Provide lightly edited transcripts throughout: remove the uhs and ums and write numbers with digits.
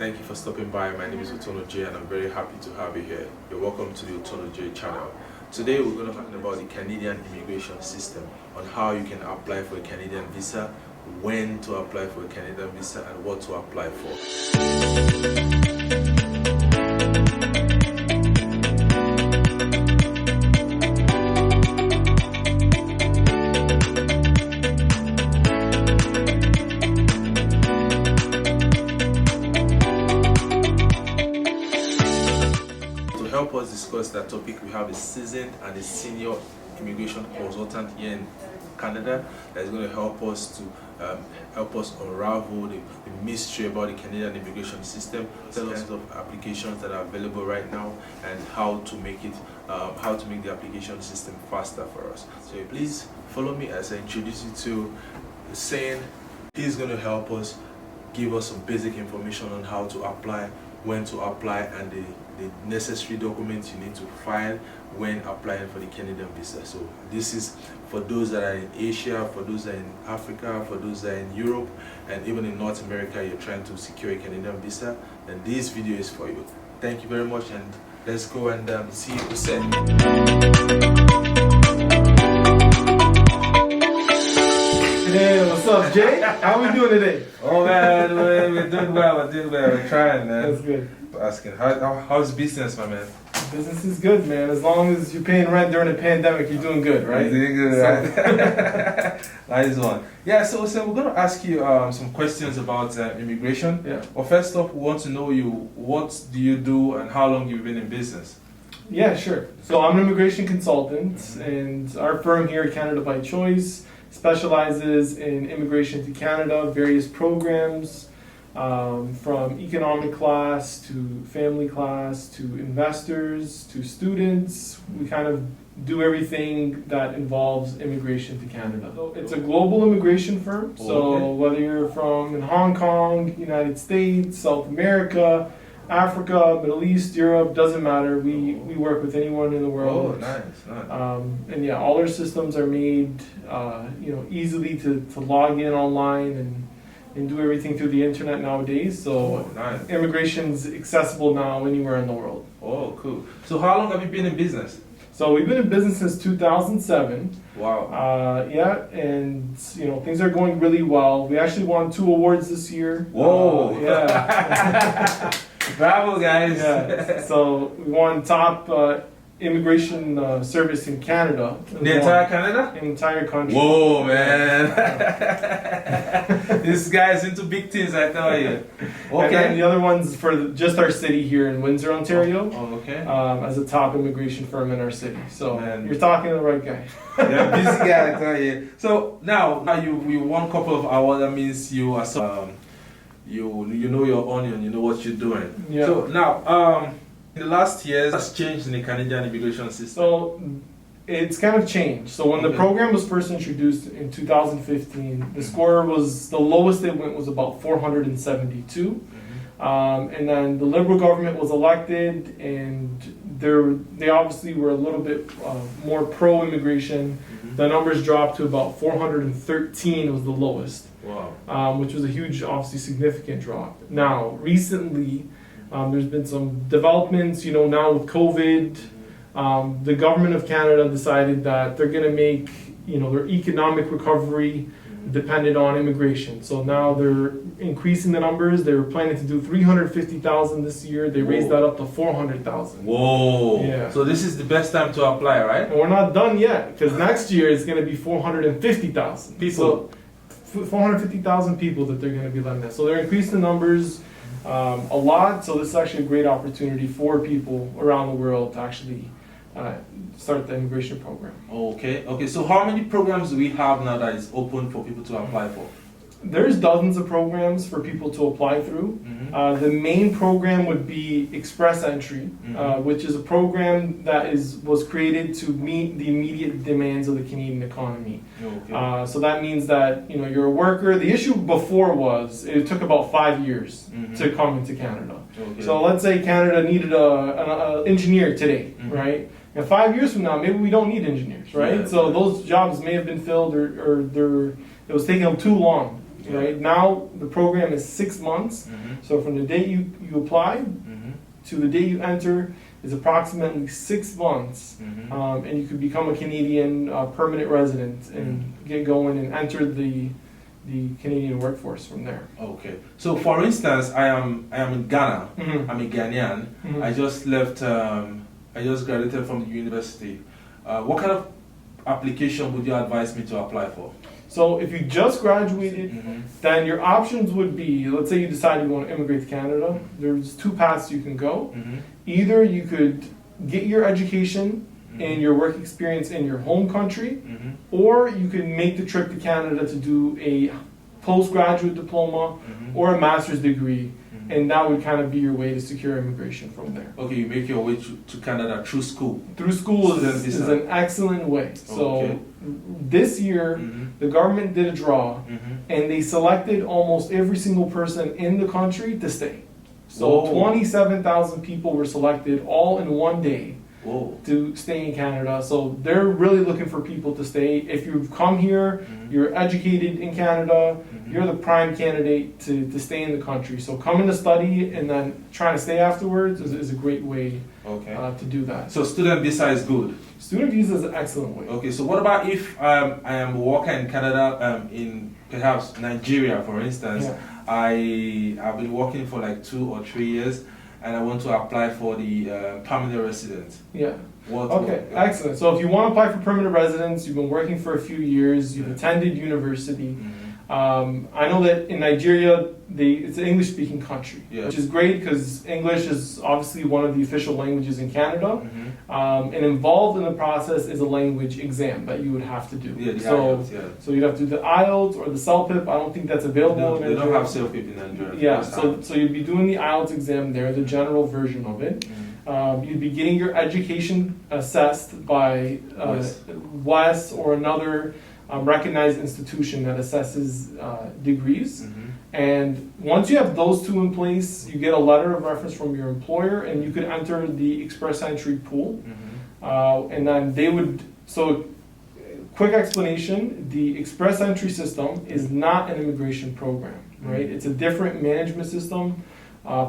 Thank you for stopping by. My name is Otono J and I'm very happy to have you here. You're welcome to the Otono J channel. Today we're going to talk about the Canadian immigration system, on how you can apply for a Canadian visa, when to apply for a Canadian visa, and what to apply for. Help us discuss that topic, we have a seasoned and a senior immigration consultant here in Canada that is going to help us unravel the mystery about the Canadian immigration system, tell us of applications that are available right now, and how to make the application system faster for us. So please follow me as I introduce you to Hussein. He's going to help us, give us some basic information on how to apply, when to apply, and the necessary documents you need to file when applying for the Canadian visa. So this is for those that are in Asia, for those that are in Africa, for those that are in Europe, and even in North America, you're trying to secure a Canadian visa, then this video is for you. Thank you very much, and let's go and see you soon. Hey, what's up, Jay? How we doing today? Oh man, we're doing well. We're trying, man. That's good. Asking how's business, my man? Business is good, man. As long as you're paying rent during the pandemic, you're doing good, right? You're doing good, right? Nice one. Yeah, so we're going to ask you some questions about immigration. Yeah. Well, first off, we want to know you. What do you do and how long you've been in business? Yeah, sure. So I'm an immigration consultant, and our firm here at Canada.With specializes in immigration to Canada, various programs, from economic class to family class to investors to students. We kind of do everything that involves immigration to Canada. So it's a global immigration firm. So whether you're from in Hong Kong, United States, South America, Africa, Middle East, Europe, doesn't matter. We work with anyone in the world. Oh, nice. And yeah, all our systems are made easily to log in online and do everything through the internet nowadays. So nice. Immigration's accessible now anywhere in the world. Oh, cool. So how long have you been in business? So we've been in business since 2007. Wow. Yeah, and things are going really well. We actually won 2 awards this year. Whoa. Yeah. Bravo, guys. Yeah. So we won top immigration service in Canada. The entire Canada? Entire country. Whoa, man. This guy's into big things, I tell you. Okay. And then the other one's for just our city here in Windsor, Ontario. Oh, okay. As a top immigration firm in our city. So Man. You're talking to the right guy. Yeah, busy guy, I tell you. So now you won a couple of awards. That means you are you know your onion. You know what you're doing. Yeah. So now in the last years, what's changed in the Canadian immigration system? So it's kind of changed. So when the program was first introduced in 2015, the score was, the lowest it went was about 472. And then the Liberal government was elected, and they obviously were a little bit more pro-immigration. The numbers dropped to about 413 was the lowest. Wow. Which was a huge, obviously significant drop. Now, recently, there's been some developments, now with COVID. The government of Canada decided that they're going to make, their economic recovery dependent on immigration. So now they're increasing the numbers. They were planning to do 350,000 this year. They raised that up to 400,000. Whoa. Yeah. So this is the best time to apply, right? And we're not done yet, because next year it's going to be 450,000 people. So 450,000 people that they're going to be letting that. So they're increasing the numbers a lot. So this is actually a great opportunity for people around the world to actually start the immigration program. Okay. So how many programs do we have now that is open for people to apply for? There's dozens of programs for people to apply through. The main program would be Express Entry, which is a program that was created to meet the immediate demands of the Canadian economy. So that means that you're a worker. The issue before was it took about 5 years to come into Canada. So let's say Canada needed an engineer today, right? And 5 years from now, maybe we don't need engineers, right? So those jobs may have been filled, or it was taking them too long Yeah. right? Now the program is 6 months. So from the day you apply to the day you enter is approximately 6 months, and you could become a Canadian permanent resident and get going and enter the Canadian workforce from there. Okay. So for instance, I am in Ghana. I'm a Ghanaian. I just left. I just graduated from the university. What kind of application would you advise me to apply for? So if you just graduated, then your options would be, let's say you decide you want to immigrate to Canada, there's 2 paths you can go. Either you could get your education and your work experience in your home country, or you can make the trip to Canada to do a postgraduate diploma or a master's degree, and that would kind of be your way to secure immigration from there. Okay, you make your way to Canada through school. Through school is an excellent way. So this year, the government did a draw, and they selected almost every single person in the country to stay. So 27,000 people were selected all in one day to stay in Canada. So they're really looking for people to stay. If you've come here, you're educated in Canada, you're the prime candidate to stay in the country. So coming to study and then trying to stay afterwards is a great way to do that. So student visa is good? Student visa is an excellent way. Okay, so what about if I am a worker in Canada, in perhaps Nigeria, for instance? I've been working for like 2 or 3 years, and I want to apply for the permanent resident. Excellent. So if you want to apply for permanent residence, you've been working for a few years, you've attended university. I know that in Nigeria, it's an English-speaking country, which is great because English is obviously one of the official languages in Canada. And involved in the process is a language exam that you would have to do. So you'd have to do the IELTS or the CELPIP. I don't think that's available in Nigeria. They don't have CELPIP in Nigeria. So you'd be doing the IELTS exam there, the general version of it. You'd be getting your education assessed by WES or another recognized institution that assesses degrees. And once you have those 2 in place, you get a letter of reference from your employer, and you could enter the express entry pool. And then they would, so quick explanation, the express entry system is not an immigration program, right? It's a different management system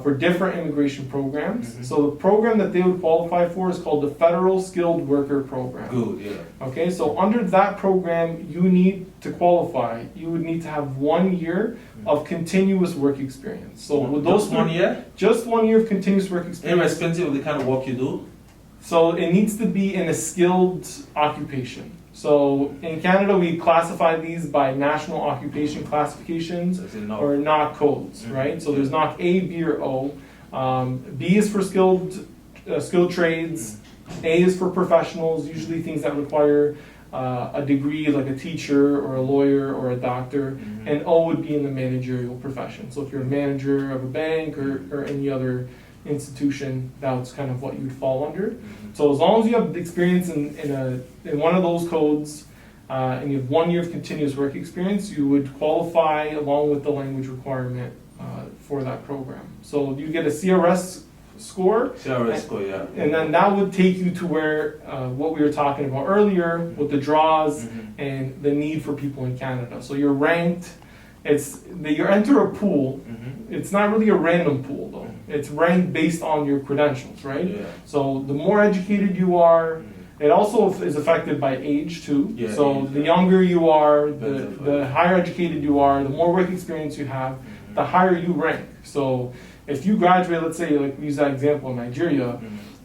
for different immigration programs. So the program that they would qualify for is called the Federal Skilled Worker Program. Okay, so under that program, you need to qualify. You would need to have 1 year of continuous work experience. So with those just 1 year? Just 1 year of continuous work experience. Irrespective of the kind of work you do? So it needs to be in a skilled occupation. So in Canada, we classify these by national occupation classifications or NOC codes, right? So there's NOC A, B, or O. B is for skilled trades. A is for professionals, usually things that require a degree like a teacher or a lawyer or a doctor. And O would be in the managerial profession. So if you're a manager of a bank or any other institution, that's kind of what you would fall under. So as long as you have experience in one of those codes, and you have 1 year of continuous work experience, you would qualify along with the language requirement for that program. So you get a CRS score. And then that would take you to where what we were talking about earlier with the draws and the need for people in Canada. So you're ranked. You enter a pool. It's not really a random pool though. It's ranked based on your credentials, right? So the more educated you are, it also is affected by age too. So the younger you are, the higher educated you are, the more work experience you have, the higher you rank. So if you graduate, let's say, like we use that example in Nigeria,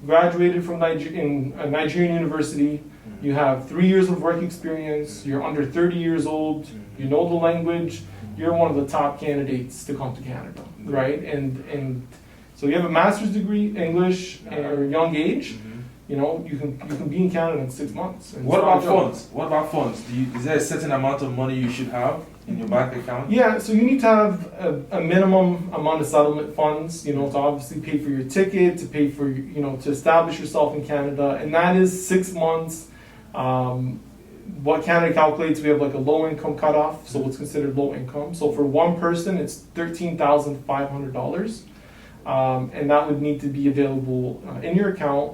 graduated from in a Nigerian university, you have 3 years of work experience, you're under 30 years old, you know the language, you're one of the top candidates to come to Canada, right? And so you have a master's degree, English, at a young age. You know, you can be in Canada in 6 months. What about funds? What about funds? Is there a certain amount of money you should have in your bank account? Yeah, so you need to have a minimum amount of settlement funds, you know, to obviously pay for your ticket, to pay for, you know, to establish yourself in Canada, and that is 6 months. What Canada calculates, we have like a low income cutoff, so what's considered low income. So for one person, it's $13,500, and that would need to be available in your account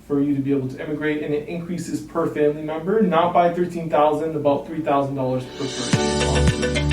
for you to be able to immigrate, and it increases per family member, not by $13,000, about $3,000 per person.